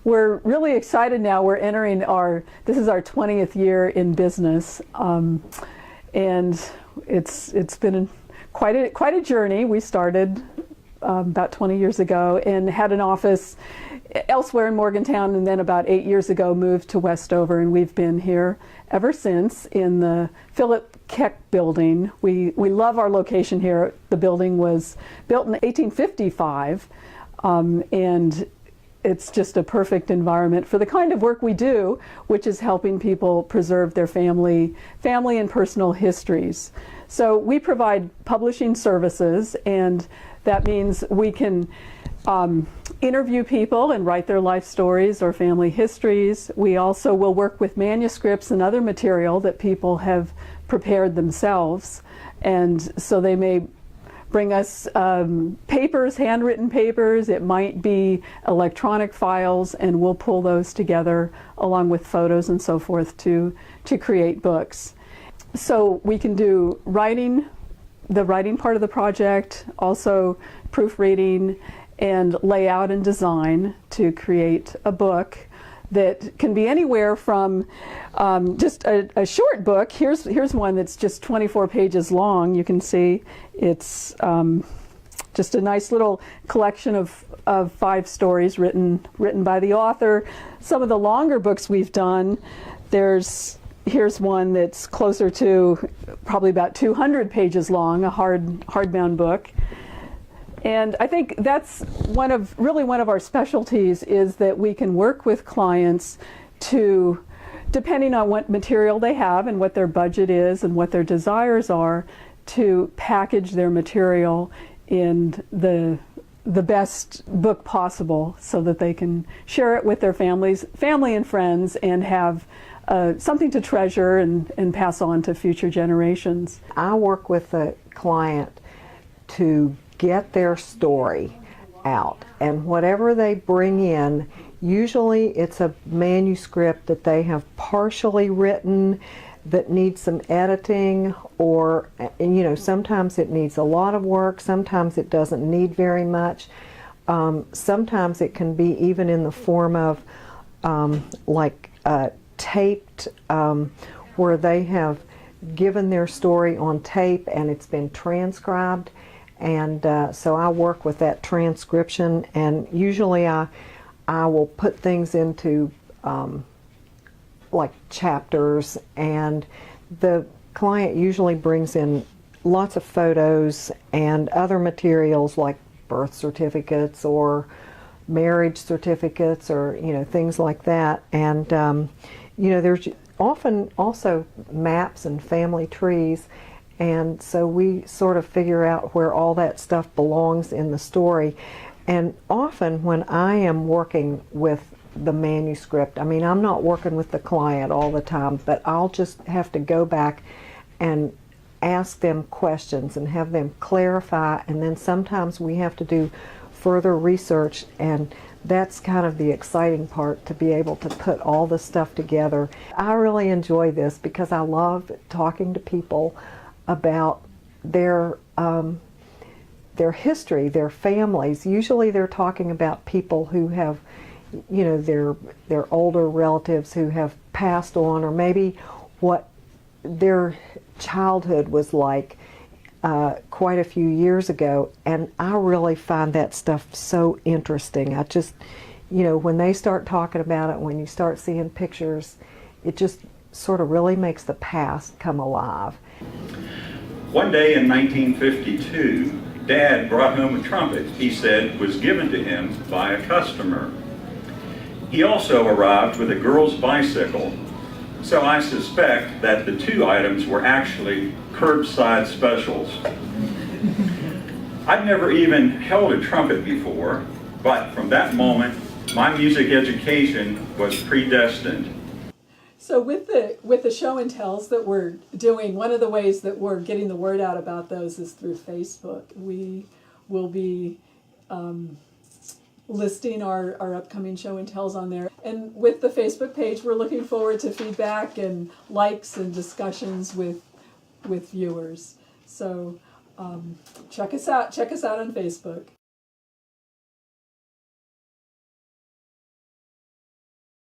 we're really excited now. We're entering this is our 20th year in business, and it's been quite a journey. We started about 20 years ago and had an office elsewhere in Morgantown, and then about 8 years ago moved to Westover, and we've been here ever since in the Philip Keck building. We love our location here. The building was built in 1855, and it's just a perfect environment for the kind of work we do, which is helping people preserve their family and personal histories. So we provide publishing services, and that means we can interview people and write their life stories or family histories. We also will work with manuscripts and other material that people have prepared themselves, and so they may bring us papers, handwritten papers. It might be electronic files, and we'll pull those together along with photos and so forth to create books. So we can do writing, the writing part of the project, also proofreading and layout and design to create a book that can be anywhere from just a short book. Here's one that's just 24 pages long. You can see it's just a nice little collection of 5 stories written by the author. Some of the longer books we've done, here's one that's closer to probably about 200 pages long, a hardbound book. And I think that's one of our specialties, is that we can work with clients to, depending on what material they have and what their budget is and what their desires are, to package their material in the best book possible so that they can share it with their family and friends, and have something to treasure and pass on to future generations. I work with a client to get their story out, and whatever they bring in, usually it's a manuscript that they have partially written that needs some editing, or sometimes it needs a lot of work, sometimes it doesn't need very much. Sometimes it can be even in the form of taped, where they have given their story on tape and it's been transcribed. And so I work with that transcription, and usually I will put things into like chapters, and the client usually brings in lots of photos and other materials like birth certificates or marriage certificates, or things like that. And there's often also maps and family trees. And so we sort of figure out where all that stuff belongs in the story. And often when I am working with the manuscript, I'm not working with the client all the time, but I'll just have to go back and ask them questions and have them clarify, and then sometimes we have to do further research, and that's kind of the exciting part, to be able to put all this stuff together. I really enjoy this because I love talking to people about their history, their families. Usually they're talking about people who have, their older relatives who have passed on, or maybe what their childhood was like quite a few years ago. And I really find that stuff so interesting. I just, when they start talking about it, when you start seeing pictures, it just sort of really makes the past come alive. One day in 1952, Dad brought home a trumpet he said was given to him by a customer. He also arrived with a girl's bicycle, so I suspect that the 2 items were actually curbside specials. I'd never even held a trumpet before, but from that moment, my music education was predestined. So with the show and tells that we're doing, one of the ways that we're getting the word out about those is through Facebook. We will be listing our upcoming show and tells on there. And with the Facebook page, we're looking forward to feedback and likes and discussions with viewers. So check us out on Facebook.